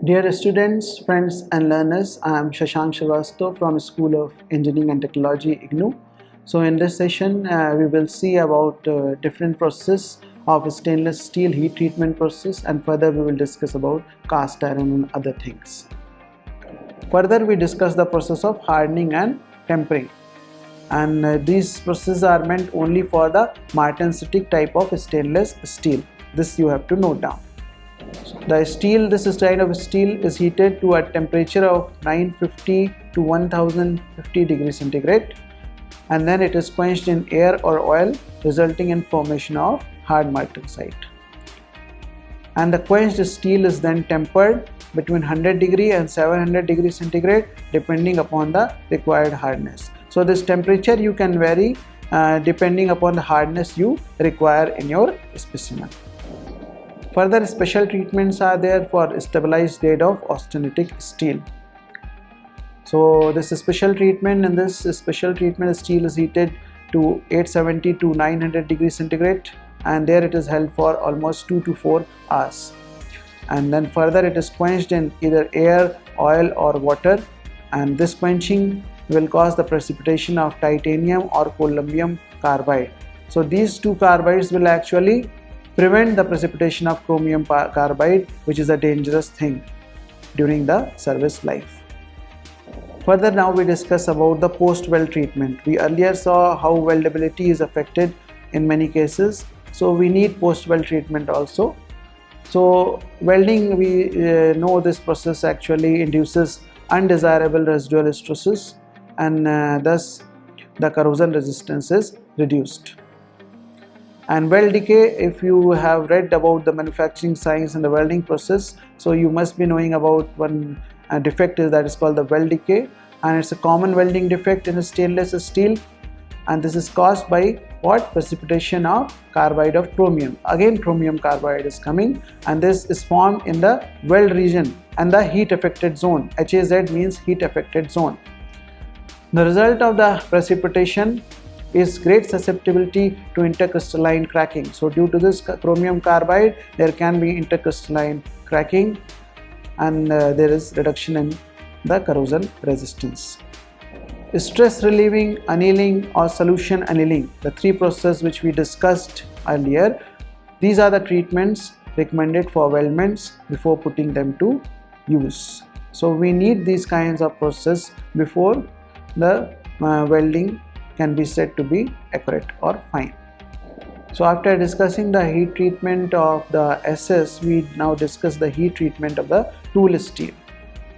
Dear students, friends and learners, I am Shashank from School of Engineering and Technology, IGNOU. So in this session, we will see about different process of stainless steel heat treatment process, and further we will discuss about cast iron and other things. Further, we discuss the process of hardening and tempering. And these processes are meant only for the martensitic type of stainless steel. This you have to note down. The steel, this kind of steel is heated to a temperature of 950 to 1050 degrees centigrade, and then it is quenched in air or oil, resulting in formation of hard martensite. And the quenched steel is then tempered between 100 degree and 700 degrees centigrade depending upon the required hardness. So this temperature you can vary depending upon the hardness you require in your specimen. Further special treatments are there for stabilized grade of austenitic steel. So this special treatment, in this special treatment, steel is heated to 870 to 900 degrees centigrade, and there it is held for almost 2 to 4 hours. And then further it is quenched in either air, oil or water, and this quenching will cause the precipitation of titanium or columbium carbide. So these two carbides will actually prevent the precipitation of chromium carbide, which is a dangerous thing during the service life. Further, now we discuss about the post-weld treatment. We earlier saw how weldability is affected in many cases, so we need post-weld treatment also. So welding, we know this process actually induces undesirable residual stresses, and thus the corrosion resistance is reduced. And weld decay, if you have read about the manufacturing science and the welding process, so you must be knowing about one defect that is called the weld decay, and it's a common welding defect in stainless steel, and this is caused by what? Precipitation of carbide of chromium. Again chromium carbide is coming, and this is formed in the weld region and the heat affected zone. HAZ means heat affected zone. The result of the precipitation is great susceptibility to intercrystalline cracking. So due to this chromium carbide, there can be intercrystalline cracking, and there is reduction in the corrosion resistance. Stress relieving annealing or solution annealing, the three processes which we discussed earlier, these are the treatments recommended for weldments before putting them to use. So we need these kinds of process before the welding can be said to be accurate or fine. So after discussing the heat treatment of the SS, we now discuss the heat treatment of the tool steel.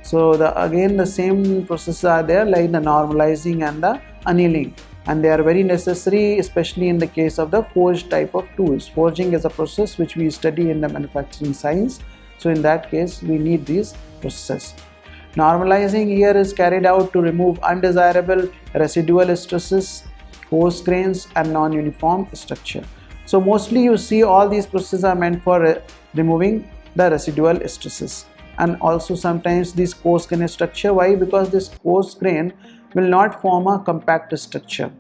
So again the same processes are there, like the normalizing and the annealing, and they are very necessary, especially in the case of the forged type of tools. Forging is a process which we study in the manufacturing science, so in that case we need these processes. Normalizing here is carried out to remove undesirable residual stresses, coarse grains and non-uniform structure. So mostly you see all these processes are meant for removing the residual stresses, and also sometimes this coarse grain structure. Why? Because this coarse grain will not form a compact structure,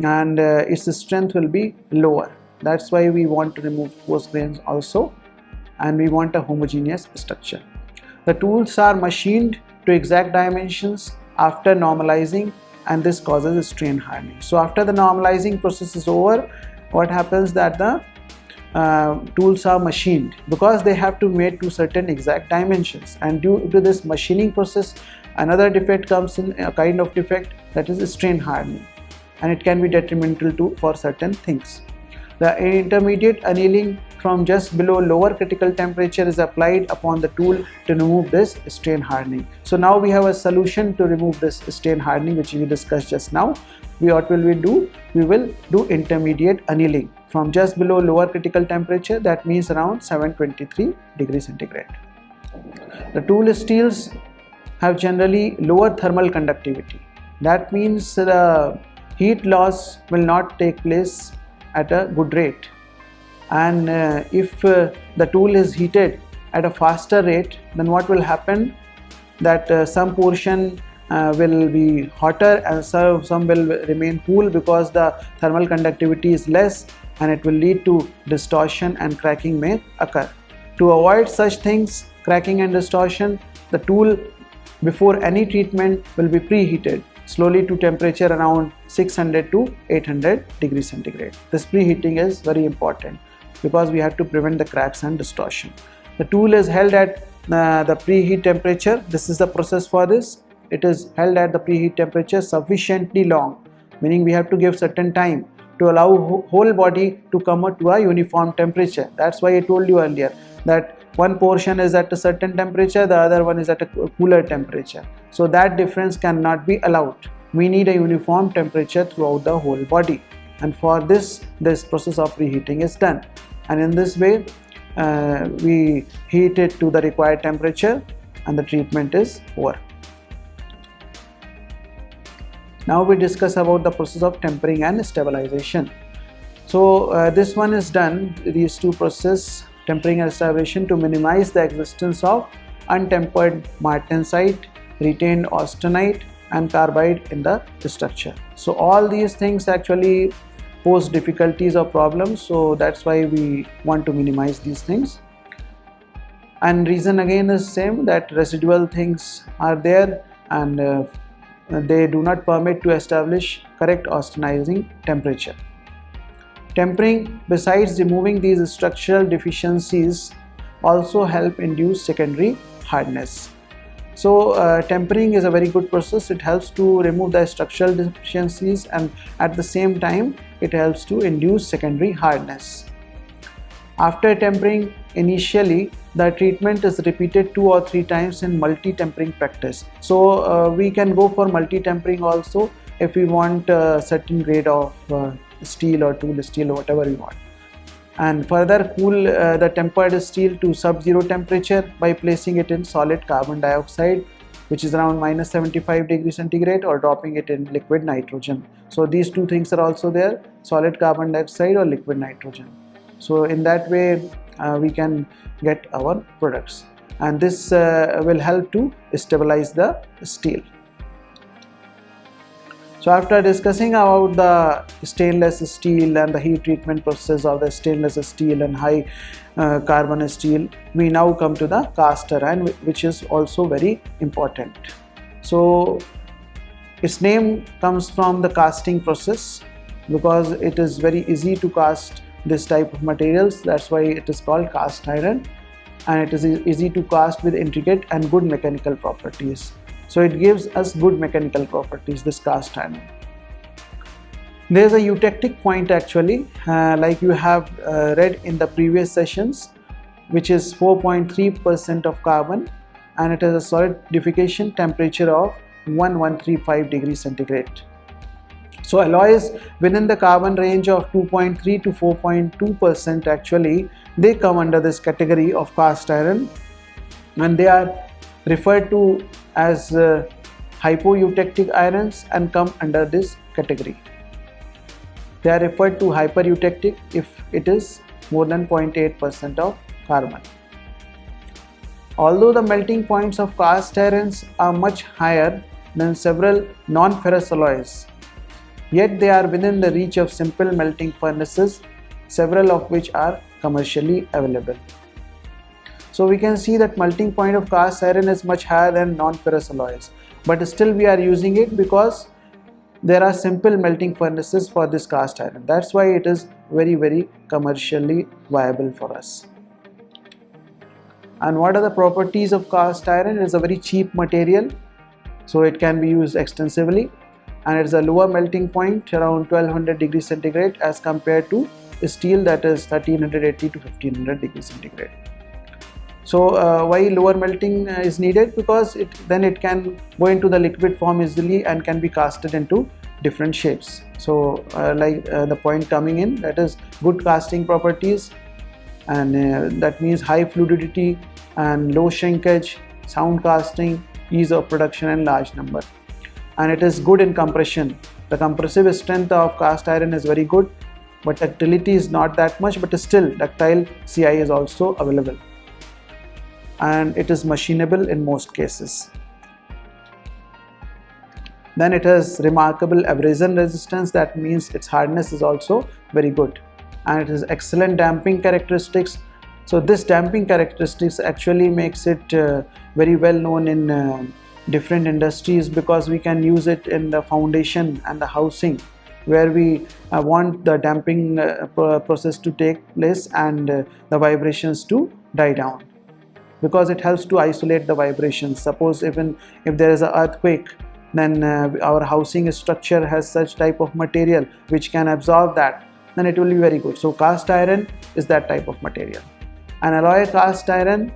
and its strength will be lower. That's why we want to remove coarse grains also, and we want a homogeneous structure. The tools are machined to exact dimensions after normalizing, and this causes strain hardening. So after the normalizing process is over, what happens that the tools are machined, because they have to be made to certain exact dimensions, and due to this machining process another defect comes in, a kind of defect, that is strain hardening, and it can be detrimental for certain things. The intermediate annealing from just below lower critical temperature is applied upon the tool to remove this strain hardening. So now we have a solution to remove this strain hardening, which we discussed just now. What will we do? We will do intermediate annealing from just below lower critical temperature, that means around 723 degrees centigrade. The tool steels have generally lower thermal conductivity. That means the heat loss will not take place at a good rate, and if the tool is heated at a faster rate, then what will happen, that some portion will be hotter and some will remain cool, because the thermal conductivity is less, and it will lead to distortion and cracking may occur. To avoid such things, cracking and distortion, the tool before any treatment will be preheated slowly to temperature around 600 to 800 degrees centigrade. This preheating is very important because we have to prevent the cracks and distortion. The tool is held at the preheat temperature. This is the process for this. It is held at the preheat temperature sufficiently long, meaning we have to give certain time to allow whole body to come up to a uniform temperature. That's why I told you earlier that one portion is at a certain temperature, the other one is at a cooler temperature. So that difference cannot be allowed. We need a uniform temperature throughout the whole body, and for this process of preheating is done. And in this way we heat it to the required temperature and the treatment is over. Now we discuss about the process of tempering and stabilization. So this one is done, these two processes, tempering and stabilization, to minimize the existence of untempered martensite, retained austenite and carbide in the structure. So all these things actually pose difficulties or problems, so that's why we want to minimize these things. And reason again is same, that residual things are there and they do not permit to establish correct austenizing temperature. Tempering, besides removing these structural deficiencies, also help induce secondary hardness. So tempering is a very good process. It helps to remove the structural deficiencies and at the same time it helps to induce secondary hardness. After tempering, initially the treatment is repeated 2 or 3 times in multi-tempering practice. So we can go for multi-tempering also if we want a certain grade of steel or tool steel or whatever we want. And further cool the tempered steel to sub-zero temperature by placing it in solid carbon dioxide, which is around -75 degrees centigrade, or dropping it in liquid nitrogen. So these two things are also there, solid carbon dioxide or liquid nitrogen. So in that way we can get our products, and this will help to stabilize the steel. So after discussing about the stainless steel and the heat treatment process of the stainless steel and high carbon steel, we now come to the cast iron, which is also very important. So its name comes from the casting process because it is very easy to cast this type of materials. That's why it is called cast iron, and it is easy to cast with intricate and good mechanical properties. So it gives us good mechanical properties, this cast iron. There is a eutectic point actually, like you have read in the previous sessions, which is 4.3% of carbon, and it has a solidification temperature of 1135 degrees centigrade. So alloys within the carbon range of 2.3 to 4.2% actually, they come under this category of cast iron, and they are referred to as hypoeutectic irons and come under this category. They are referred to hypereutectic if it is more than 0.8% of carbon. Although the melting points of cast irons are much higher than several non-ferrous alloys, yet they are within the reach of simple melting furnaces, several of which are commercially available. So we can see that melting point of cast iron is much higher than non-ferrous alloys, but still we are using it because there are simple melting furnaces for this cast iron. That's why it is very commercially viable for us. And what are the properties of cast iron? It is a very cheap material, so it can be used extensively, and it is a lower melting point around 1200 degrees centigrade as compared to steel, that is 1380 to 1500 degrees centigrade. So why lower melting is needed? Because then it can go into the liquid form easily and can be casted into different shapes. So the point coming in, that is good casting properties, and that means high fluidity and low shrinkage, sound casting, ease of production and large number. And it is good in compression. The compressive strength of cast iron is very good, but ductility is not that much, but still ductile CI is also available, and it is machinable in most cases. Then it has remarkable abrasion resistance, that means its hardness is also very good, and it has excellent damping characteristics, So this damping characteristics actually makes it very well known in different industries, because we can use it in the foundation and the housing, where we want the damping process to take place and the vibrations to die down, because it helps to isolate the vibrations. Suppose even if there is an earthquake, then our housing structure has such type of material which can absorb that, then it will be very good. So cast iron is that type of material, and alloy cast iron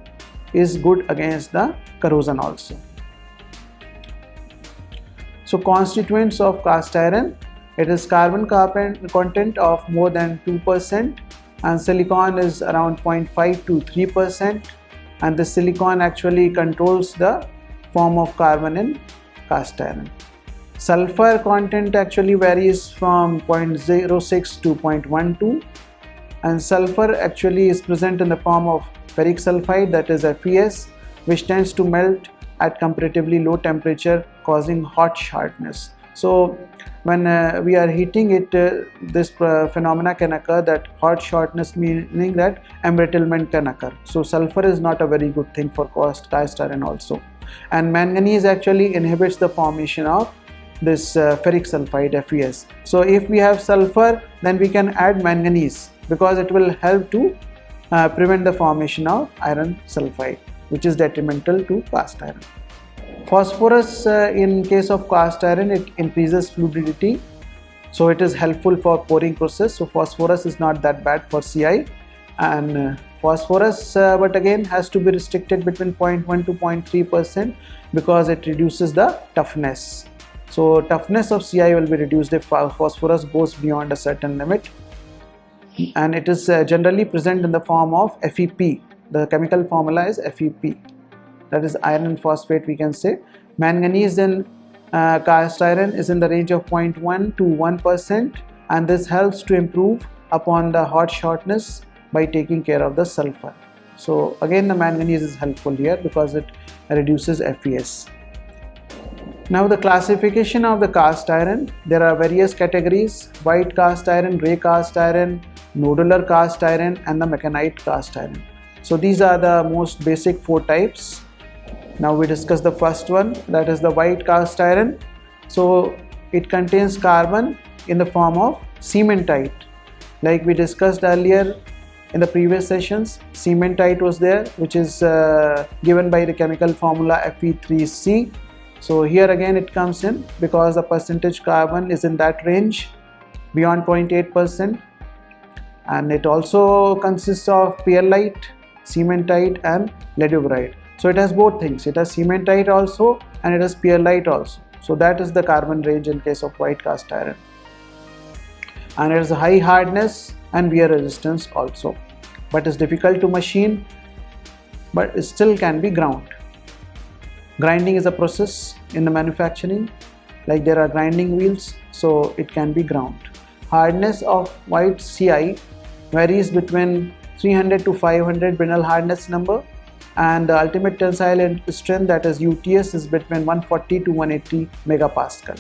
is good against the corrosion also. So constituents of cast iron: it is carbon content of more than 2%, and silicon is around 0.5 to 3%, and the silicon actually controls the form of carbon in cast iron. Sulfur content actually varies from 0.06 to 0.12, and sulfur actually is present in the form of ferric sulfide, that is FeS, which tends to melt at comparatively low temperature, causing hot sharpness. So when we are heating it, this phenomena can occur, that hot shortness, meaning that embrittlement can occur. So sulfur is not a very good thing for cast iron also. And manganese actually inhibits the formation of this ferric sulfide FeS. So if we have sulfur, then we can add manganese, because it will help to prevent the formation of iron sulfide, which is detrimental to cast iron. Phosphorus, in case of cast iron, it increases fluidity, so it is helpful for pouring process. So phosphorus is not that bad for CI, and phosphorus but again has to be restricted between 0.1 to 0.3%, because it reduces the toughness. So toughness of CI will be reduced if phosphorus goes beyond a certain limit, and it is generally present in the form of FeP. The chemical formula is FeP, that is iron phosphate, we can say. Manganese in cast iron is in the range of 0.1 to 1%, and this helps to improve upon the hot shortness by taking care of the sulfur. So again the manganese is helpful here, because it reduces FeS. Now the classification of the cast iron: there are various categories: white cast iron, grey cast iron, nodular cast iron, and the mechanite cast iron. So these are the most basic 4 types. Now we discuss the first one, that is the white cast iron. So it contains carbon in the form of cementite. Like we discussed earlier in the previous sessions, cementite was there, which is given by the chemical formula Fe3C. So here again it comes in, because the percentage carbon is in that range beyond 0.8%, and it also consists of perlite, cementite, and ladeuberite. So it has both things, it has cementite also and it has perlite also. So that is the carbon range in case of white cast iron, and it has a high hardness and wear resistance also, but is difficult to machine, but it still can be ground. Grinding is a process in the manufacturing, like there are grinding wheels, so it can be ground. Hardness of white CI varies between 300 to 500 Brinell hardness number, and the ultimate tensile strength, that is UTS, is between 140 to 180 megapascal.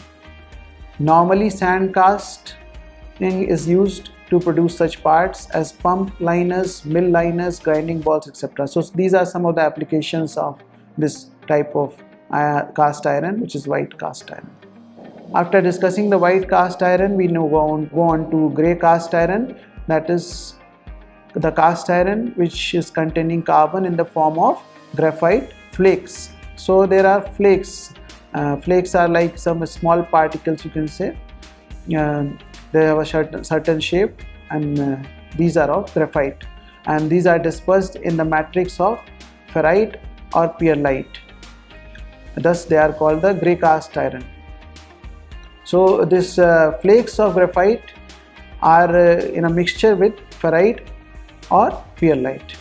Normally sand casting is used to produce such parts as pump liners, mill liners, grinding balls, etc. So these are some of the applications of this type of cast iron, which is white cast iron. After discussing the white cast iron, we now go on to grey cast iron, that is the cast iron which is containing carbon in the form of graphite flakes. So there are flakes. Flakes are like some small particles, you can say. They have a certain shape, and these are of graphite, and these are dispersed in the matrix of ferrite or perlite. Thus they are called the grey cast iron. So this flakes of graphite are in a mixture with ferrite or perlite,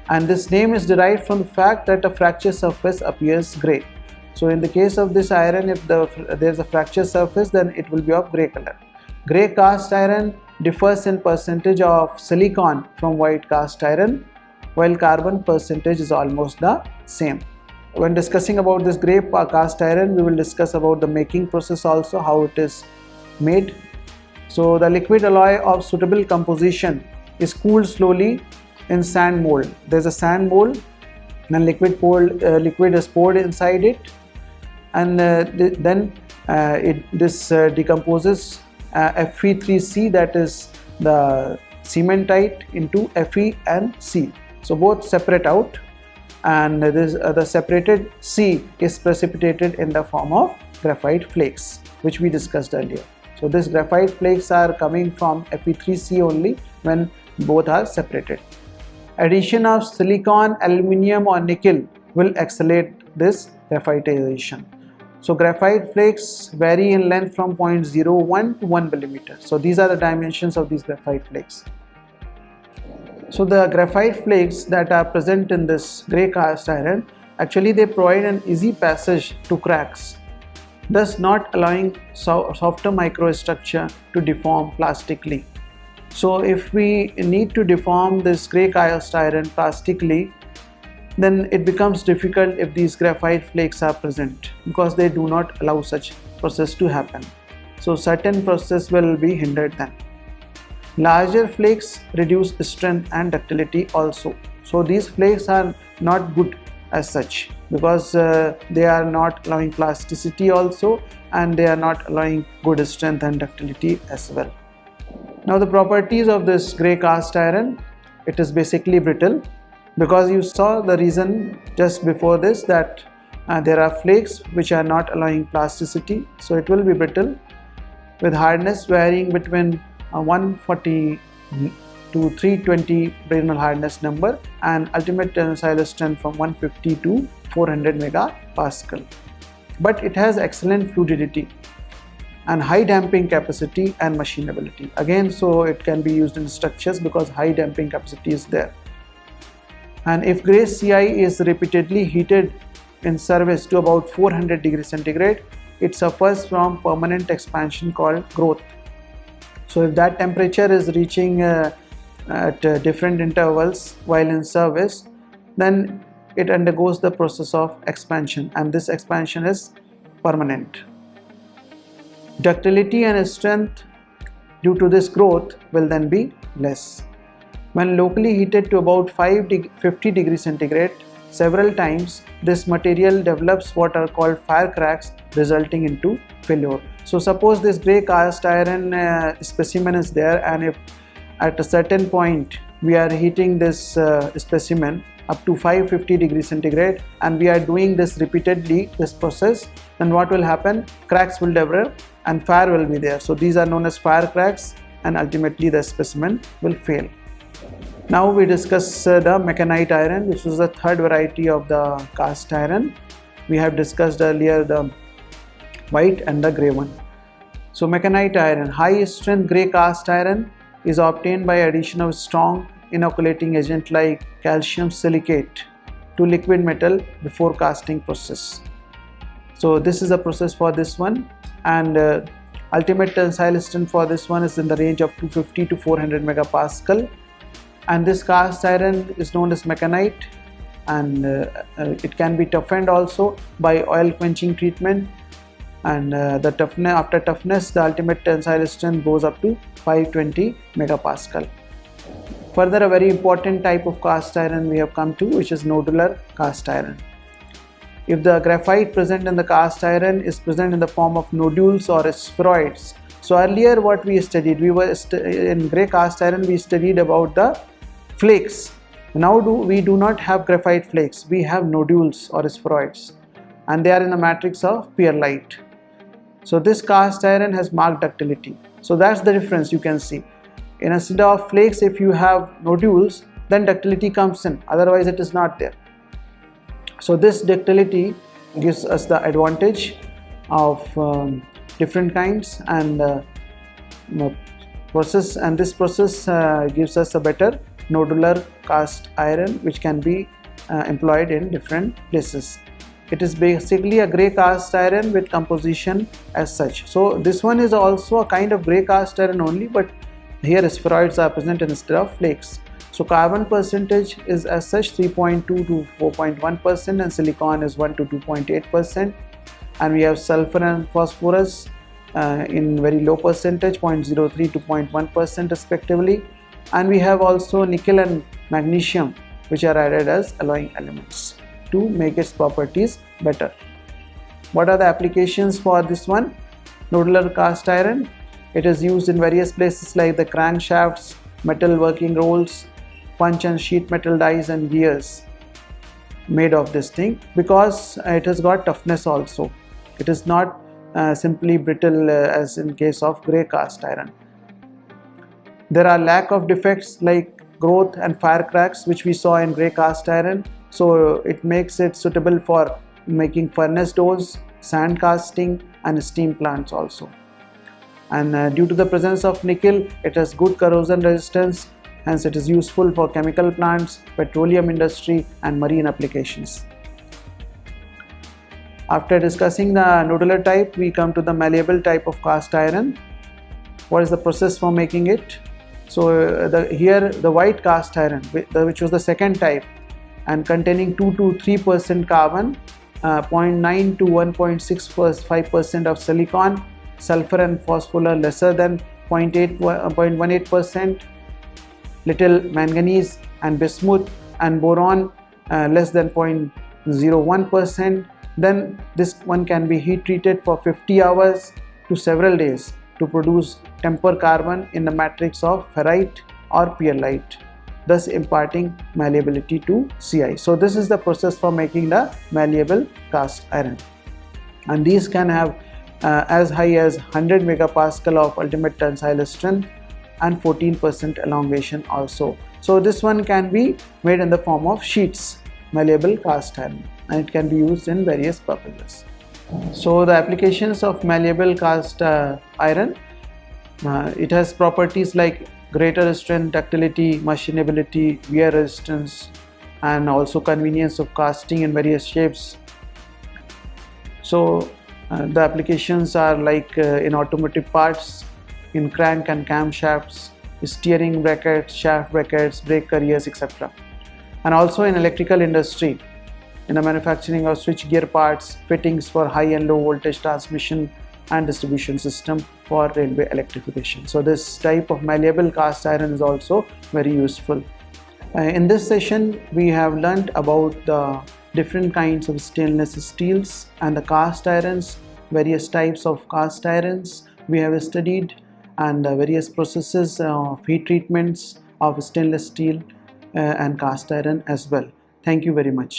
and this name is derived from the fact that a fracture surface appears grey. So in the case of this iron, if there is a fracture surface, then it will be of grey color. Grey cast iron differs in percentage of silicon from white cast iron, while carbon percentage is almost the same. When discussing about this grey cast iron, we will discuss about the making process also, how it is made. So the liquid alloy of suitable composition is cooled slowly in sand mold. There's a sand mold, and liquid is poured inside it, and then this decomposes Fe3C, that is the cementite, into Fe and C. So both separate out, and the separated C is precipitated in the form of graphite flakes, which we discussed earlier. So this graphite flakes are coming from Fe3C only when both are separated. Addition of silicon, aluminium or nickel will accelerate this graphitization. So graphite flakes vary in length from 0.01 to 1 millimeter. So these are the dimensions of these graphite flakes. So the graphite flakes that are present in this grey cast iron, actually they provide an easy passage to cracks, thus not allowing softer microstructure to deform plastically. So if we need to deform this grey cast iron plastically, then it becomes difficult if these graphite flakes are present, because they do not allow such process to happen. So certain process will be hindered then. Larger flakes reduce strength and ductility also. So these flakes are not good as such, because they are not allowing plasticity also, and they are not allowing good strength and ductility as well. Now the properties of this grey cast iron, it is basically brittle, because you saw the reason just before this, that there are flakes which are not allowing plasticity, so it will be brittle, with hardness varying between 140 to 320 Brinell hardness number, and ultimate tensile strength from 150 to 400 megapascal. But it has excellent fluidity and high damping capacity and machinability. Again, so it can be used in structures because high damping capacity is there. And if grey CI is repeatedly heated in service to about 400 degrees centigrade, it suffers from permanent expansion called growth. So if that temperature is reaching at different intervals while in service, then it undergoes the process of expansion, and this expansion is permanent. Ductility and strength due to this growth will then be less. When locally heated to about 50 degrees centigrade several times, this material develops what are called fire cracks, resulting into failure. So suppose this grey cast iron specimen is there, and if at a certain point we are heating this specimen up to 550 degrees centigrade, and we are doing this repeatedly, this process, then what will happen? Cracks will develop and fire will be there. So these are known as fire cracks, and ultimately the specimen will fail. Now we discuss the mechanite iron, which is the third variety of the cast iron. We have discussed earlier the white and the grey one. So mechanite iron, high strength grey cast iron, is obtained by addition of strong inoculating agent like calcium silicate to liquid metal before casting process. So this is a process for this one, and ultimate tensile strength for this one is in the range of 250 to 400 megapascal. And this cast iron is known as mechanite, and it can be toughened also by oil quenching treatment, and after toughness the ultimate tensile strength goes up to 520 megapascal. Further, a very important type of cast iron we have come to, which is nodular cast iron. If the graphite present in the cast iron is present in the form of nodules or spheroids. So earlier what we studied, in grey cast iron we studied about the flakes. Now we do not have graphite flakes, we have nodules or spheroids, and they are in the matrix of perlite. So this cast iron has marked ductility. So that's the difference you can see. Instead of flakes, if you have nodules, then ductility comes in, otherwise it is not there. So this ductility gives us the advantage of different kinds, and this process gives us a better nodular cast iron, which can be employed in different places. It is basically a grey cast iron with composition as such. So this one is also a kind of grey cast iron only, but here spheroids are present instead of flakes. So carbon percentage is as such 3.2 to 4.1%, and silicon is 1 to 2.8%, and we have sulfur and phosphorus in very low percentage, 0.03 to 0.1% respectively, and we have also nickel and magnesium, which are added as alloying elements to make its properties better. What are the applications for this one? Nodular cast iron. It is used in various places like the crankshafts, metal working rolls, punch and sheet metal dies and gears made of this thing, because it has got toughness also. It is not simply brittle as in case of grey cast iron. There are lack of defects like growth and fire cracks, which we saw in grey cast iron, so it makes it suitable for making furnace doors, sand casting and steam plants also. And due to the presence of nickel, it has good corrosion resistance, hence it is useful for chemical plants, petroleum industry and marine applications. After discussing the nodular type, we come to the malleable type of cast iron. What is the process for making it? So here the white cast iron, which was the second type, and containing 2 to 3% carbon, 0.9 to 1.65% of silicon, sulfur and phosphor are lesser than 0.18%, little manganese and bismuth, and boron less than 0.01%. Then this one can be heat treated for 50 hours to several days to produce temper carbon in the matrix of ferrite or perlite, thus imparting malleability to Ci. So this is the process for making the malleable cast iron, and these can have as high as 100 megapascal of ultimate tensile strength and 14% elongation also. So this one can be made in the form of sheets, malleable cast iron, and it can be used in various purposes. So the applications of malleable cast iron, it has properties like greater strength, ductility, machinability, wear resistance, and also convenience of casting in various shapes. So the applications are like in automotive parts, in crank and camshafts, steering brackets, shaft brackets, brake carriers, etc. And also in electrical industry, in the manufacturing of switch gear parts, fittings for high and low voltage transmission and distribution system for railway electrification. So this type of malleable cast iron is also very useful. In this session, we have learnt about the different kinds of stainless steels and the cast irons, various types of cast irons we have studied, and various processes of heat treatments of stainless steel and cast iron as well. Thank you very much.